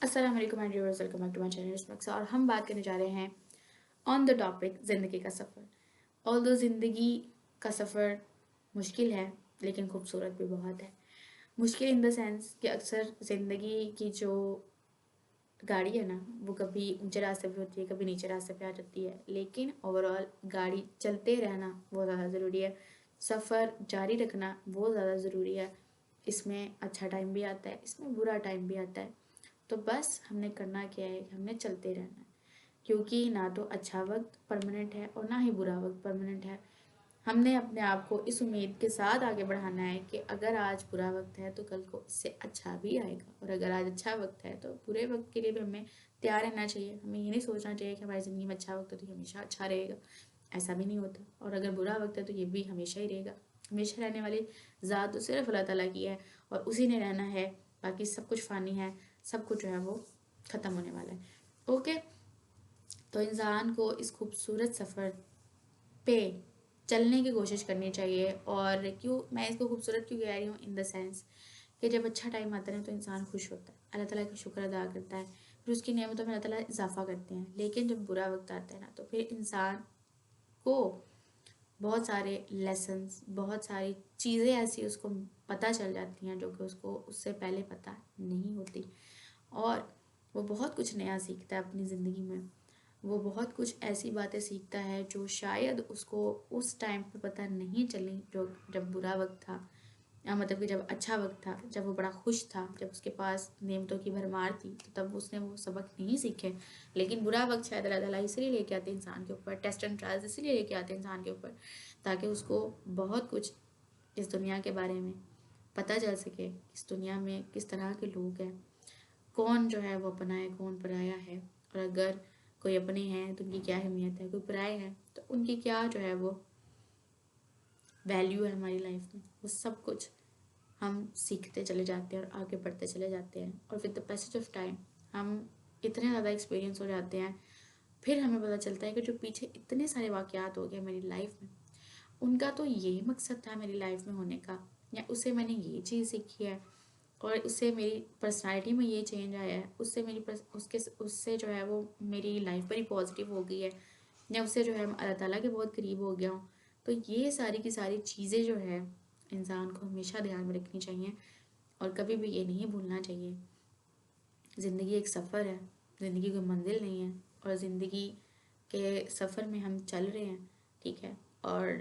अस्सलाम वालेकुम and viewers, welcome back to my channel स्मक्स। और हम बात करने जा रहे हैं ऑन द टॉपिक ज़िंदगी का सफ़र। ऑल्दो ज़िंदगी का सफ़र मुश्किल है लेकिन खूबसूरत भी बहुत है। मुश्किल इन द सेंस कि अक्सर ज़िंदगी की जो गाड़ी है ना, वो कभी ऊंचे रास्ते पे होती है, कभी नीचे रास्ते पे आ जाती है, लेकिन ओवरऑल गाड़ी चलते रहना वो ज़्यादा ज़रूरी है। सफ़र जारी रखना वो ज़्यादा ज़रूरी है। इसमें अच्छा टाइम भी आता है, इसमें बुरा टाइम भी आता है। तो बस हमने करना क्या है कि हमने चलते रहना है, क्योंकि ना तो अच्छा वक्त परमानेंट है और ना ही बुरा वक्त परमानेंट है। हमने अपने आप को इस उम्मीद के साथ आगे बढ़ाना है कि अगर आज बुरा वक्त है तो कल को इससे अच्छा भी आएगा, और अगर आज अच्छा वक्त है तो बुरे वक्त के लिए भी हमें तैयार रहना चाहिए। हमें ये नहीं सोचना चाहिए कि हमारी ज़िंदगी में अच्छा वक्त है तो ये हमेशा अच्छा रहेगा, ऐसा भी नहीं होता। और अगर बुरा वक्त है तो ये भी हमेशा ही रहेगा। हमेशा रहने वाली ज़ात तो सिर्फ अल्लाह ताला की है और उसी ने रहना है। बाकी सब कुछ फ़ानी है, सब कुछ जो है वो ख़त्म होने वाला है। ओके, तो इंसान को इस खूबसूरत सफ़र पे चलने की कोशिश करनी चाहिए। और क्यों मैं इसको खूबसूरत क्यों कह रही हूँ, इन द सेंस कि जब अच्छा टाइम आता है तो इंसान खुश होता है, अल्लाह ताला का शुक्र अदा करता है, फिर उसकी नेमतों में अल्लाह ताला इजाफा करते हैं। लेकिन जब बुरा वक्त आता है ना, तो फिर इंसान को बहुत सारे लेसन्स, बहुत सारी चीज़ें ऐसी उसको पता चल जाती हैं जो कि उसको उससे पहले पता नहीं होती। और वो बहुत कुछ नया सीखता है अपनी ज़िंदगी में। वो बहुत कुछ ऐसी बातें सीखता है जो शायद उसको उस टाइम पे पता नहीं चली, जो जब बुरा वक्त था, या मतलब कि जब अच्छा वक्त था, जब वो बड़ा खुश था, जब उसके पास नेमतों की भरमार थी, तो तब उसने वो सबक नहीं सीखे। लेकिन बुरा वक्त शायद अल्लाह ताला इसलिए लेके आते हैं इंसान के ऊपर, टेस्ट एंड ट्रायल्स इसलिए लेके आते हैं इंसान के ऊपर, ताकि उसको बहुत कुछ इस दुनिया के बारे में पता चल सके। इस दुनिया में किस तरह के लोग हैं, कौन जो है वो अपना है, कौन पराया है। और अगर कोई अपने हैं तो उनकी क्या अहमियत है, कोई पराए हैं तो उनकी क्या जो है वो वैल्यू है हमारी लाइफ में। वो सब कुछ हम सीखते चले जाते हैं और आगे बढ़ते चले जाते हैं। और with the passage of time हम इतने ज़्यादा एक्सपीरियंस हो जाते हैं, फिर हमें पता चलता है कि जो पीछे इतने सारे वाक़यात हो गए मेरी लाइफ में, उनका तो ये मकसद था मेरी लाइफ में होने का, या उससे मैंने ये चीज़ सीखी है, और उससे मेरी पर्सनालिटी में ये चेंज आया है, उससे उससे जो है वो मेरी लाइफ बड़ी पॉजिटिव हो गई है, या उससे जो है मैं अल्लाह ताला के बहुत करीब हो गया हूँ। तो ये सारी की सारी चीज़ें जो है इंसान को हमेशा ध्यान में रखनी चाहिए, और कभी भी ये नहीं भूलना चाहिए ज़िंदगी एक सफ़र है, ज़िंदगी कोई मंजिल नहीं है। और ज़िंदगी के सफ़र में हम चल रहे हैं, ठीक है। और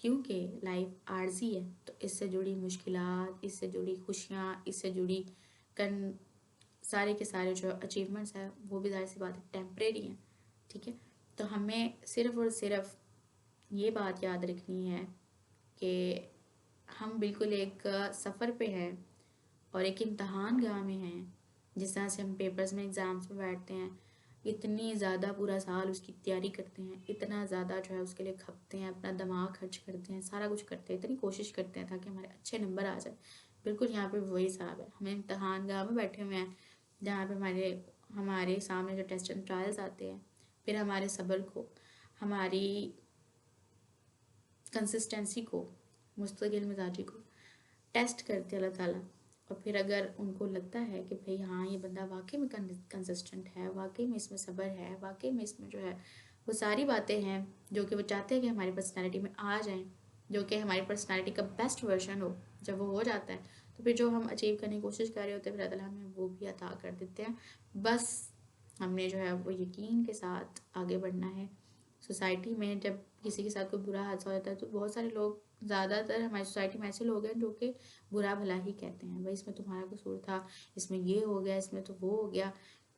क्योंकि लाइफ आर्जी है, तो इससे जुड़ी मुश्किलात, इससे जुड़ी खुशियाँ, इससे जुड़ी कन सारे के सारे जो अचीवमेंट्स हैं वो भी ज़ाहिर सी बात है टेम्परेरी हैं, ठीक है। तो हमें सिर्फ़ और सिर्फ ये बात याद रखनी है कि हम बिल्कुल एक सफ़र पे हैं और एक इम्तहान गाह में हैं। जिस तरह से हम पेपर्स में एग्ज़ाम्स में बैठते हैं, इतनी ज़्यादा पूरा साल उसकी तैयारी करते हैं, इतना ज़्यादा जो है उसके लिए खपते हैं, अपना दिमाग खर्च करते हैं, सारा कुछ करते हैं, इतनी कोशिश करते हैं ताकि हमारे अच्छे नंबर आ जाए। बिल्कुल यहाँ पे वही हिसाब है, हम इम्तहान गाह में बैठे हुए हैं जहाँ पे हमारे हमारे सामने जो टेस्ट एंड ट्रायल्स आते हैं, फिर हमारे सब्र को, हमारी कंसिस्टेंसी को, मुस्तकिल मिजाजी को टेस्ट करते हैं अल्लाह ताला। और फिर अगर उनको लगता है कि भाई हाँ, ये बंदा वाकई में कंसिस्टेंट है, वाकई में इसमें सब्र है, वाकई में इसमें जो है वो सारी बातें हैं जो कि वो चाहते हैं कि हमारी पर्सनैलिटी में आ जाएं, जो कि हमारी पर्सनैलिटी का बेस्ट वर्जन हो, जब वो हो जाता है तो फिर जो हम अचीव करने की कोशिश कर रहे होते हैं, फिर अल्लाह हमें वो भी अता कर देते हैं। बस हमने जो है वो यकीन के साथ आगे बढ़ना है। सोसाइटी में जब किसी के साथ कोई बुरा हादसा हो जाता है तो बहुत सारे लोग, ज़्यादातर हमारी सोसाइटी में ऐसे लोग हैं जो कि बुरा भला ही कहते हैं, भाई इसमें तुम्हारा कसूर था, इसमें ये हो गया, इसमें तो वो हो गया,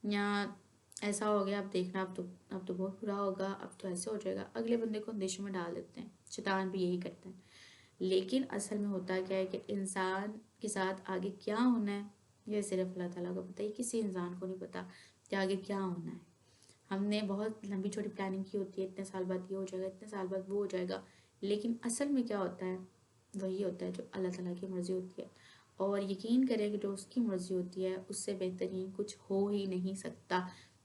या ऐसा हो गया, अब देखना, अब तो बहुत बुरा होगा, अब तो ऐसे हो जाएगा। अगले बंदे को अंदेशों में डाल देते हैं। शैतान भी यही करते हैं। लेकिन असल में होता क्या है कि इंसान के साथ आगे क्या होना है ये सिर्फ अल्लाह ताला को पता है। किसी इंसान को नहीं पता कि आगे क्या होना है। हमने बहुत लंबी छोटी प्लानिंग की होती है, इतने साल बाद ये हो जाएगा, इतने साल बाद वो हो जाएगा, लेकिन असल में क्या होता है वही होता है जो अल्लाह ताला की मर्ज़ी होती है। और यकीन करें कि जो उसकी मर्ज़ी होती है उससे बेहतरीन कुछ हो ही नहीं सकता।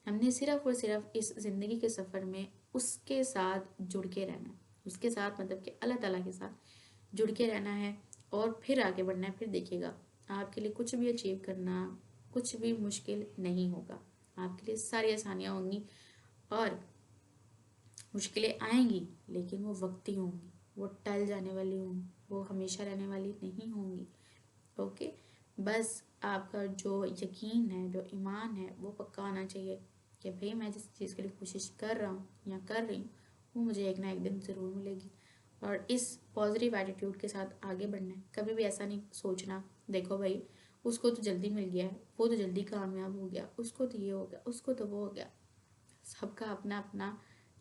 हमने सिर्फ और सिर्फ इस ज़िंदगी के सफ़र में उसके साथ जुड़ के रहना है, उसके साथ मतलब कि अल्लाह ताला के साथ जुड़ के रहना है, और फिर आगे बढ़ना है। फिर देखिएगा आपके लिए कुछ भी अचीव करना कुछ भी मुश्किल नहीं होगा, आपके लिए सारी आसानियाँ होंगी। और मुश्किलें आएंगी लेकिन वो वक्ती होंगी, वो टल जाने वाली होंगी, वो हमेशा रहने वाली नहीं होंगी। ओके, बस आपका जो यकीन है, जो ईमान है, वो पक्का होना चाहिए कि भाई मैं जिस चीज़ के लिए कोशिश कर रहा हूँ या कर रही हूँ वो मुझे एक ना एक दिन ज़रूर मिलेगी। और इस पॉजिटिव एटीट्यूड के साथ आगे बढ़ना है। कभी भी ऐसा नहीं सोचना देखो भाई उसको तो जल्दी मिल गया है, वो तो जल्दी कामयाब हो गया, उसको तो ये हो गया, उसको तो वो हो गया। सबका अपना अपना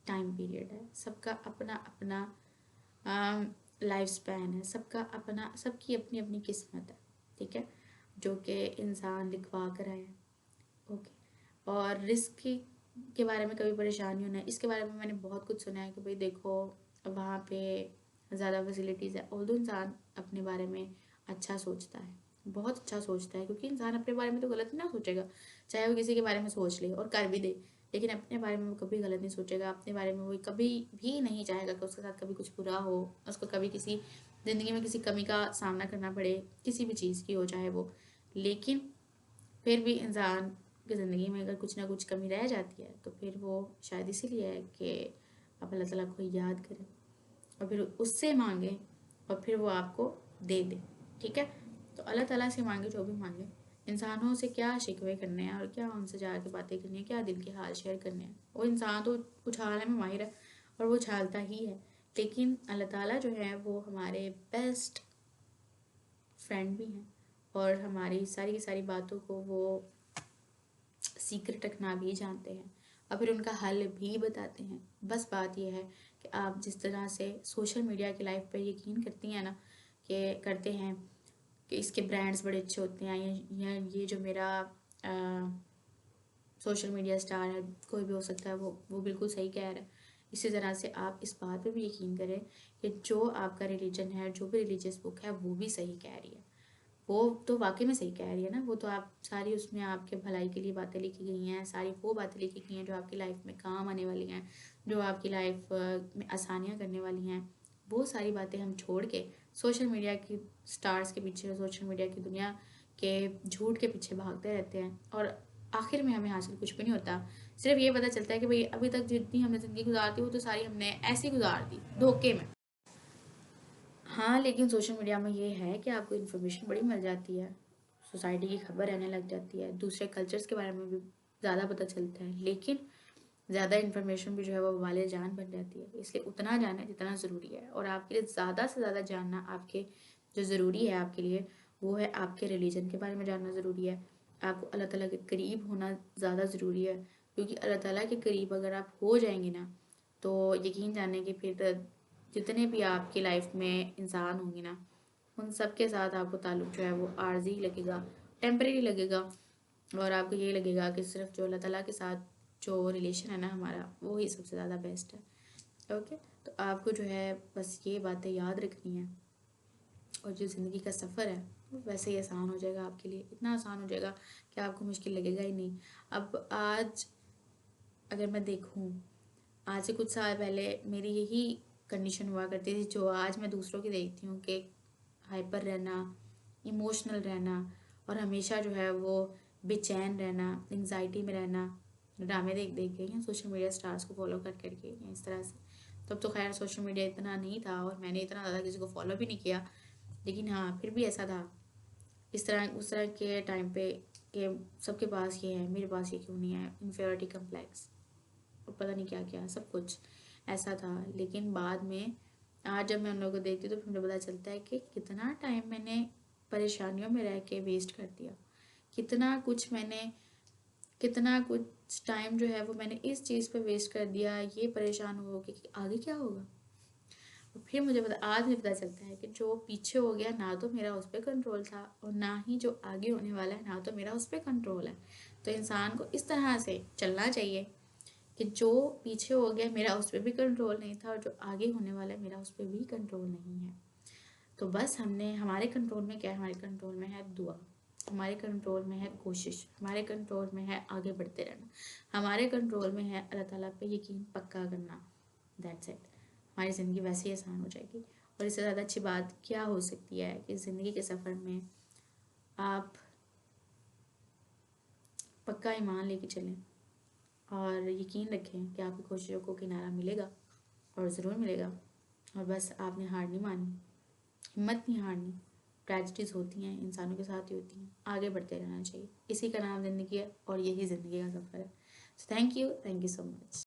टाइम पीरियड है, सबका अपना अपना लाइफ स्पैन है, सबका अपना, सबकी अपनी अपनी किस्मत है, ठीक है, जो कि इंसान लिखवा कर आए हैं। ओके, और रिस्क के बारे में कभी परेशान नहीं होना है। इसके बारे में मैंने बहुत कुछ सुना है कि भाई देखो वहाँ पे ज़्यादा फैसिलिटीज़ है, ऑल्दो इंसान अपने बारे में अच्छा सोचता है, बहुत अच्छा सोचता है, क्योंकि इंसान अपने बारे में तो गलत ना सोचेगा, चाहे वो किसी के बारे में सोच ले और कर भी दे, लेकिन अपने बारे में वो कभी गलत नहीं सोचेगा। अपने बारे में वो कभी भी नहीं चाहेगा कि उसके साथ कभी कुछ बुरा हो, उसको कभी किसी ज़िंदगी में किसी कमी का सामना करना पड़े, किसी भी चीज़ की हो चाहे वो। लेकिन फिर भी इंसान की ज़िंदगी में अगर कुछ ना कुछ कमी रह जाती है तो फिर वो शायद इसीलिए है कि आप अल्लाह ताला को याद करें और फिर उससे मांगे और फिर वो आपको दे दे, ठीक है। तो अल्लाह ताला से मांगे जो भी मांगे, इंसानों से क्या शिकवे करने हैं और क्या उनसे जाके बातें करनी है, क्या दिल के हाल शेयर करने हैं। वो इंसान तो उछालने में माहिर है और वो उछालता ही है, लेकिन अल्लाह ताला जो है वो हमारे बेस्ट फ्रेंड भी हैं और हमारी सारी की सारी बातों को वो सीक्रेट रखना भी जानते हैं और फिर उनका हल भी बताते हैं। बस बात यह है कि आप जिस तरह से सोशल मीडिया की लाइफ पर यकीन करती हैं ना, कि करते हैं कि इसके ब्रांड्स बड़े अच्छे होते हैं, या ये जो मेरा सोशल मीडिया स्टार है, कोई भी हो सकता है, वो बिल्कुल सही कह रहा है। इसी तरह से आप इस बात पे भी यकीन करें कि जो आपका रिलीजन है, जो भी रिलीजियस बुक है, वो भी सही कह रही है। वो तो वाकई में सही कह रही है ना, वो तो आप सारी उसमें आपके भलाई के लिए बातें लिखी गई हैं, सारी वो बातें लिखी गई हैं जो आपकी लाइफ में काम आने वाली हैं, जो आपकी लाइफ में आसानियाँ करने वाली हैं। वो सारी बातें हम छोड़ के सोशल मीडिया की स्टार्स के पीछे, सोशल मीडिया की दुनिया के झूठ के पीछे भागते रहते हैं और आखिर में हमें हासिल कुछ भी नहीं होता। सिर्फ ये पता चलता है कि भाई अभी तक जितनी हमने ज़िंदगी गुजारती वो तो सारी हमने ऐसी गुजार दी धोखे में। हाँ, लेकिन सोशल मीडिया में ये है कि आपको इन्फॉर्मेशन बड़ी मिल जाती है, सोसाइटी की खबर रहने लग जाती है, दूसरे कल्चर्स के बारे में भी ज़्यादा पता चलता है, लेकिन ज़्यादा इन्फॉर्मेशन भी जो है वो वाले जान बन जाती है। इसलिए उतना जानना जितना ज़रूरी है, और आपके लिए ज़्यादा से ज़्यादा जानना आपके जो ज़रूरी है आपके लिए, वो है आपके रिलीजन के बारे में जानना ज़रूरी है। आपको अल्लाह ताला के करीब होना ज़्यादा ज़रूरी है, क्योंकि अल्लाह ताला के करीब अगर आप हो जाएंगे ना, तो यकीन जाने कि फिर जितने भी आपकी लाइफ में इंसान होंगे ना, उन सब के साथ आपको ताल्लुक़ जो है वो आर्जी लगेगा, टेम्परेरी लगेगा, और आपको ये लगेगा कि सिर्फ जो अल्लाह ताला के साथ जो रिलेशन है ना हमारा, वो ही सबसे ज़्यादा बेस्ट है। ओके, तो आपको जो है बस ये बातें याद रखनी है, और जो ज़िंदगी का सफ़र है वो वैसे ही आसान हो जाएगा आपके लिए, इतना आसान हो जाएगा कि आपको मुश्किल लगेगा ही नहीं। अब आज अगर मैं देखूँ, आज से कुछ साल पहले मेरी यही कंडीशन हुआ करती थी जो आज मैं दूसरों की देखती हूँ, कि हाइपर रहना, इमोशनल रहना, और हमेशा जो है वो बेचैन रहना, एंजाइटी में रहना, ड्रामे देख देख के या सोशल मीडिया स्टार्स को फॉलो कर करके या इस तरह से। तब तो खैर सोशल मीडिया इतना नहीं था और मैंने इतना ज़्यादा किसी को फॉलो भी नहीं किया, लेकिन हाँ फिर भी ऐसा था, इस तरह उस तरह के टाइम पे कि सबके पास ये है, मेरे पास ये क्यों नहीं है, इन्फेरिटी कम्प्लेक्स और पता नहीं क्या क्या सब कुछ ऐसा था। लेकिन बाद में आज जब मैं उन लोगों को देखती हूँ तो फिर मुझे पता चलता है कि कितना टाइम मैंने परेशानियों में रह के वेस्ट कर दिया, कितना कुछ टाइम जो है वो मैंने इस चीज़ पे वेस्ट कर दिया, ये परेशान हो के कि आगे क्या होगा। और फिर आज मुझे पता चलता है कि जो पीछे हो गया ना तो मेरा उस पर कंट्रोल था, और ना ही जो आगे होने वाला है ना तो मेरा उस पर कंट्रोल है। तो इंसान को इस तरह से चलना चाहिए कि जो पीछे हो गया मेरा उस पर भी कंट्रोल नहीं था, और जो आगे होने वाला है मेरा उस पर भी कंट्रोल नहीं है। तो बस हमारे कंट्रोल में क्या है, हमारे कंट्रोल में है दुआ, हमारे कंट्रोल में है कोशिश, हमारे कंट्रोल में है आगे बढ़ते रहना, हमारे कंट्रोल में है अल्लाह ताला पे यकीन पक्का करना। That's it. हमारी ज़िंदगी वैसे ही आसान हो जाएगी, और इससे ज़्यादा अच्छी बात क्या हो सकती है कि ज़िंदगी के सफ़र में आप पक्का ईमान लेके चलें और यकीन रखें कि आपकी कोशिशों को किनारा मिलेगा और ज़रूर मिलेगा। और बस आपने हार नहीं माननी, हिम्मत नहीं हारनी। ट्रेजिडीज़ होती हैं, इंसानों के साथ ही होती हैं, आगे बढ़ते रहना चाहिए। इसी का नाम ज़िंदगी है और यही ज़िंदगी का सफ़र है। So thank you so much.